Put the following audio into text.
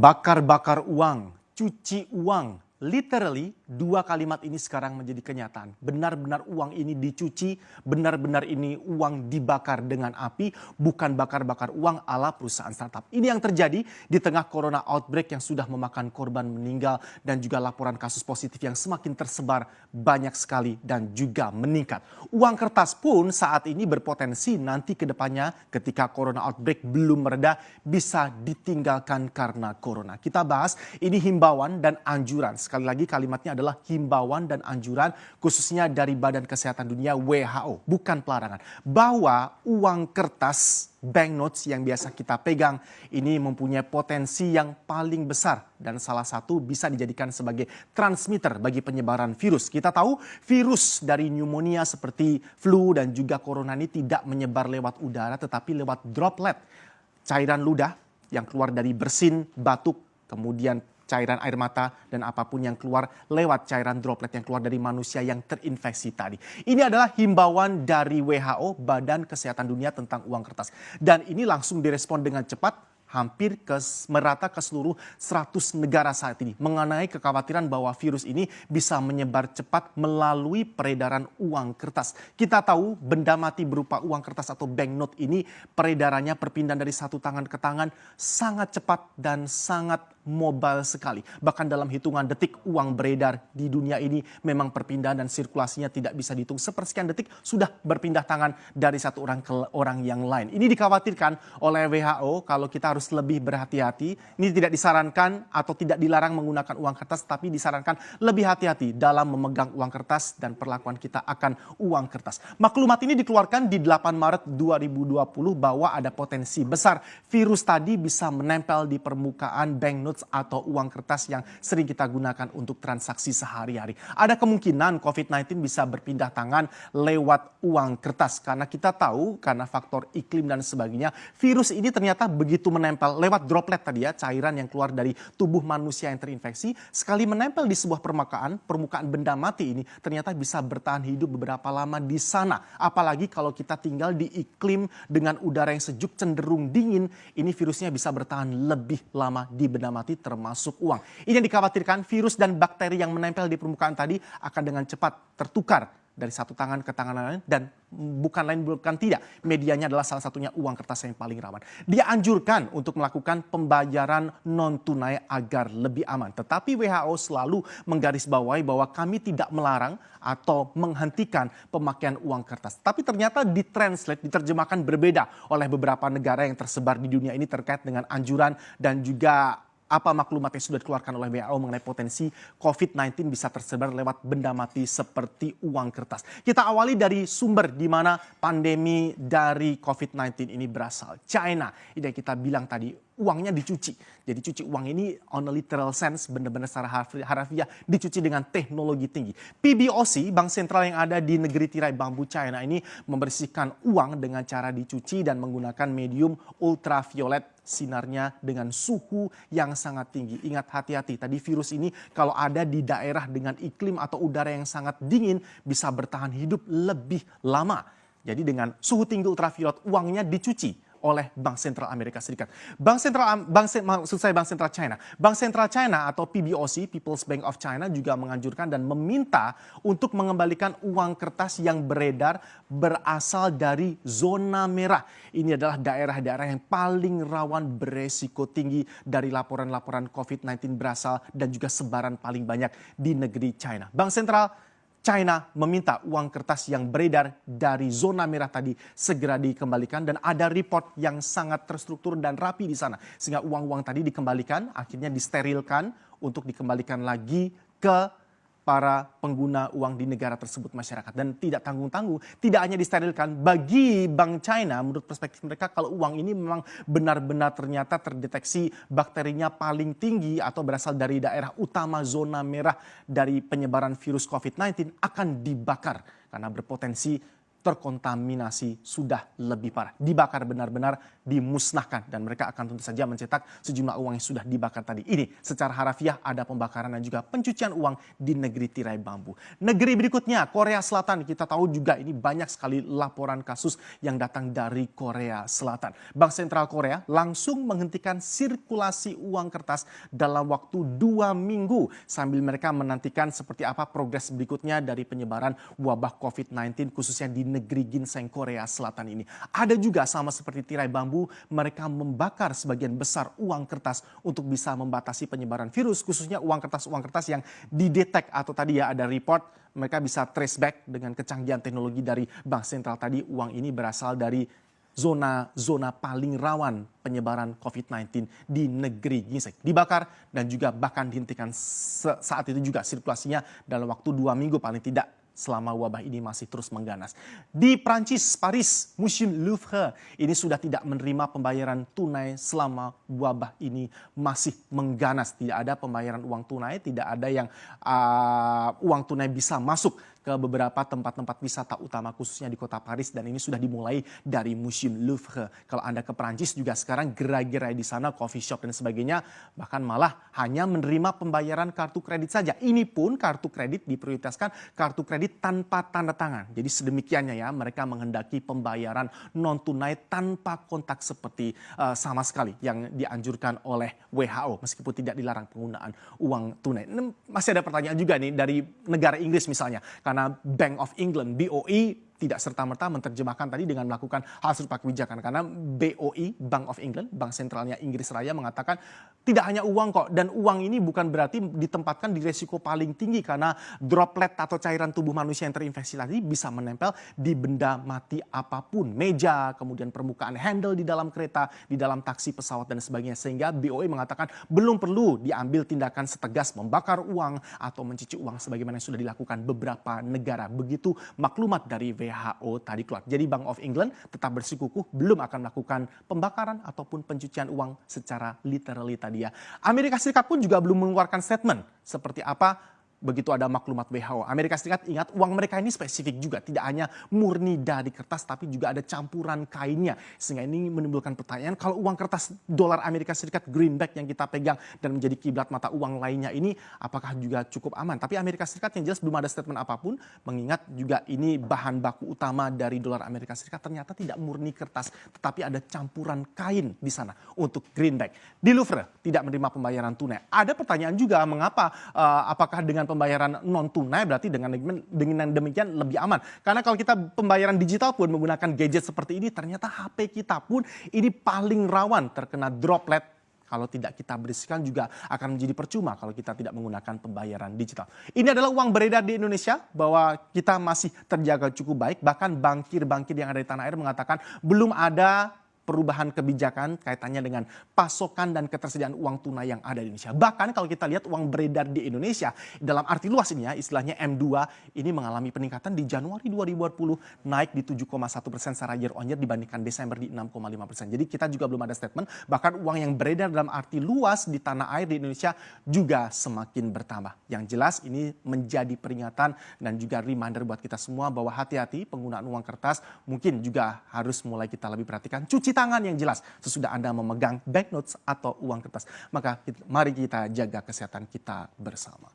Bakar-bakar uang, cuci uang. Literally, dua kalimat ini sekarang menjadi kenyataan. Benar-benar uang ini dicuci, benar-benar ini uang dibakar dengan api, bukan bakar-bakar uang ala perusahaan startup. Ini yang terjadi di tengah corona outbreak yang sudah memakan korban meninggal dan juga laporan kasus positif yang semakin tersebar banyak sekali dan juga meningkat. Uang kertas pun saat ini berpotensi nanti ke depannya ketika corona outbreak belum mereda bisa ditinggalkan karena corona. Kita bahas ini himbauan dan anjuran. Sekali lagi kalimatnya adalah himbauan dan anjuran khususnya dari Badan Kesehatan Dunia WHO, bukan pelarangan. Bahwa uang kertas banknotes yang biasa kita pegang ini mempunyai potensi yang paling besar dan salah satu bisa dijadikan sebagai transmitter bagi penyebaran virus. Kita tahu virus dari pneumonia seperti flu dan juga corona ini tidak menyebar lewat udara tetapi lewat droplet, cairan ludah yang keluar dari bersin, batuk, kemudian cairan air mata dan apapun yang keluar lewat cairan droplet yang keluar dari manusia yang terinfeksi tadi. Ini adalah himbauan dari WHO, Badan Kesehatan Dunia tentang uang kertas. Dan ini langsung direspon dengan cepat hampir merata ke seluruh 100 negara saat ini mengenai kekhawatiran bahwa virus ini bisa menyebar cepat melalui peredaran uang kertas. Kita tahu benda mati berupa uang kertas atau banknote ini peredarannya perpindahan dari satu tangan ke tangan sangat cepat dan sangat mobile sekali. Bahkan dalam hitungan detik uang beredar di dunia ini memang perpindahan dan sirkulasinya tidak bisa dihitung. Sepersekian detik sudah berpindah tangan dari satu orang ke orang yang lain. Ini dikhawatirkan oleh WHO kalau kita harus lebih berhati-hati. Ini tidak disarankan atau tidak dilarang menggunakan uang kertas, tapi disarankan lebih hati-hati dalam memegang uang kertas dan perlakuan kita akan uang kertas. Maklumat ini dikeluarkan di 8 Maret 2020 bahwa ada potensi besar virus tadi bisa menempel di permukaan banknote atau uang kertas yang sering kita gunakan untuk transaksi sehari-hari. Ada kemungkinan COVID-19 bisa berpindah tangan lewat uang kertas karena kita tahu karena faktor iklim dan sebagainya virus ini ternyata begitu menempel lewat droplet tadi ya, cairan yang keluar dari tubuh manusia yang terinfeksi sekali menempel di sebuah permukaan benda mati ini ternyata bisa bertahan hidup beberapa lama di sana. Apalagi kalau kita tinggal di iklim dengan udara yang sejuk cenderung dingin, ini virusnya bisa bertahan lebih lama di benda mati termasuk uang. Ini yang dikhawatirkan virus dan bakteri yang menempel di permukaan tadi akan dengan cepat tertukar dari satu tangan ke tangan lain dan bukan tidak. Medianya adalah salah satunya uang kertas yang paling rawan. Dia anjurkan untuk melakukan pembayaran non tunai agar lebih aman. Tetapi WHO selalu menggarisbawahi bahwa kami tidak melarang atau menghentikan pemakaian uang kertas. Tapi ternyata diterjemahkan berbeda oleh beberapa negara yang tersebar di dunia ini terkait dengan anjuran dan juga apa maklumat yang sudah dikeluarkan oleh WHO mengenai potensi COVID-19 bisa tersebar lewat benda mati seperti uang kertas. Kita awali dari sumber di mana pandemi dari COVID-19 ini berasal. China, ini yang kita bilang tadi, uangnya dicuci. Jadi cuci uang ini on a literal sense, benar-benar secara harafiah dicuci dengan teknologi tinggi. PBOC, bank sentral yang ada di negeri tirai bambu China ini membersihkan uang dengan cara dicuci dan menggunakan medium ultraviolet, sinarnya dengan suhu yang sangat tinggi. Ingat, hati-hati, tadi virus ini kalau ada di daerah dengan iklim atau udara yang sangat dingin bisa bertahan hidup lebih lama. Jadi dengan suhu tinggi ultraviolet uangnya dicuci oleh Bank Sentral Amerika Serikat. Bank Sentral China. Bank Sentral China atau PBOC, People's Bank of China juga menganjurkan dan meminta untuk mengembalikan uang kertas yang beredar berasal dari zona merah. Ini adalah daerah-daerah yang paling rawan beresiko tinggi dari laporan-laporan COVID-19 berasal dan juga sebaran paling banyak di negeri China. Bank Sentral China meminta uang kertas yang beredar dari zona merah tadi segera dikembalikan dan ada report yang sangat terstruktur dan rapi di sana. Sehingga uang-uang tadi dikembalikan, akhirnya disterilkan untuk dikembalikan lagi ke para pengguna uang di negara tersebut masyarakat. Dan tidak tanggung-tanggung, tidak hanya disterilkan. Bagi Bank China, menurut perspektif mereka kalau uang ini memang benar-benar ternyata terdeteksi bakterinya paling tinggi atau berasal dari daerah utama zona merah dari penyebaran virus COVID-19 akan dibakar karena berpotensi terkontaminasi sudah lebih parah. Dibakar benar-benar, dimusnahkan, dan mereka akan tentu saja mencetak sejumlah uang yang sudah dibakar tadi. Ini secara harafiah ada pembakaran dan juga pencucian uang di negeri tirai bambu. Negeri berikutnya, Korea Selatan. Kita tahu juga ini banyak sekali laporan kasus yang datang dari Korea Selatan. Bank Sentral Korea langsung menghentikan sirkulasi uang kertas dalam waktu 2 minggu sambil mereka menantikan seperti apa progres berikutnya dari penyebaran wabah COVID-19 khususnya di negeri ginseng Korea Selatan ini. Ada juga sama seperti tirai bambu, mereka membakar sebagian besar uang kertas untuk bisa membatasi penyebaran virus, khususnya uang kertas yang didetek atau tadi ya ada report mereka bisa trace back dengan kecanggihan teknologi dari Bank Sentral tadi. Uang ini berasal dari zona paling rawan penyebaran COVID-19 di negeri ginseng. Dibakar dan juga bahkan dihentikan saat itu juga sirkulasinya dalam waktu 2 minggu paling tidak selama wabah ini masih terus mengganas. Di Prancis, Paris, Museum Louvre ini sudah tidak menerima pembayaran tunai selama wabah ini masih mengganas. Tidak ada pembayaran uang tunai, tidak ada yang uang tunai bisa masuk ke beberapa tempat-tempat wisata utama khususnya di kota Paris, dan ini sudah dimulai dari Museum Louvre. Kalau Anda ke Prancis juga sekarang gerai-gerai di sana, coffee shop dan sebagainya, bahkan malah hanya menerima pembayaran kartu kredit saja. Ini pun kartu kredit diprioritaskan kartu kredit tanpa tanda tangan. Jadi sedemikiannya ya, mereka menghendaki pembayaran non tunai tanpa kontak seperti sama sekali yang dianjurkan oleh WHO meskipun tidak dilarang penggunaan uang tunai. Masih ada pertanyaan juga nih dari negara Inggris misalnya. Karena Bank of England, BOE, tidak serta-merta menerjemahkan tadi dengan melakukan hal serupa kebijakan. Karena BOE, Bank of England, Bank Sentralnya Inggris Raya mengatakan tidak hanya uang kok. Dan uang ini bukan berarti ditempatkan di resiko paling tinggi. Karena droplet atau cairan tubuh manusia yang terinfeksi tadi bisa menempel di benda mati apapun. Meja, kemudian permukaan handle di dalam kereta, di dalam taksi, pesawat dan sebagainya. Sehingga BOE mengatakan belum perlu diambil tindakan setegas membakar uang atau mencuci uang sebagaimana yang sudah dilakukan beberapa negara. Begitu maklumat dari WHO tadi keluar. Jadi Bank of England tetap bersikukuh belum akan melakukan pembakaran ataupun pencucian uang secara literally tadi ya. Amerika Serikat pun juga belum mengeluarkan statement seperti apa begitu ada maklumat WHO. Amerika Serikat ingat uang mereka ini spesifik juga. Tidak hanya murni dari kertas tapi juga ada campuran kainnya. Sehingga ini menimbulkan pertanyaan kalau uang kertas dolar Amerika Serikat greenback yang kita pegang dan menjadi kiblat mata uang lainnya ini apakah juga cukup aman? Tapi Amerika Serikat yang jelas belum ada statement apapun. Mengingat juga ini bahan baku utama dari dolar Amerika Serikat ternyata tidak murni kertas. Tetapi ada campuran kain di sana untuk greenback. Di Louvre tidak menerima pembayaran tunai. Ada pertanyaan juga mengapa apakah dengan pembayaran non tunai berarti dengan demikian lebih aman. Karena kalau kita pembayaran digital pun menggunakan gadget seperti ini, ternyata HP kita pun ini paling rawan terkena droplet. Kalau tidak kita bersihkan juga akan menjadi percuma kalau kita tidak menggunakan pembayaran digital. Ini adalah uang beredar di Indonesia bahwa kita masih terjaga cukup baik. Bahkan bankir-bankir yang ada di tanah air mengatakan belum ada perubahan kebijakan kaitannya dengan pasokan dan ketersediaan uang tunai yang ada di Indonesia. Bahkan kalau kita lihat uang beredar di Indonesia, dalam arti luas ini ya, istilahnya M2 ini mengalami peningkatan di Januari 2020 naik di 7,1% secara year on year dibandingkan Desember di 6,5%. Jadi kita juga belum ada statement, bahkan uang yang beredar dalam arti luas di tanah air di Indonesia juga semakin bertambah. Yang jelas ini menjadi peringatan dan juga reminder buat kita semua bahwa hati-hati penggunaan uang kertas mungkin juga harus mulai kita lebih perhatikan. Cuci tangan yang jelas sesudah Anda memegang banknotes atau uang kertas. Maka mari kita jaga kesehatan kita bersama.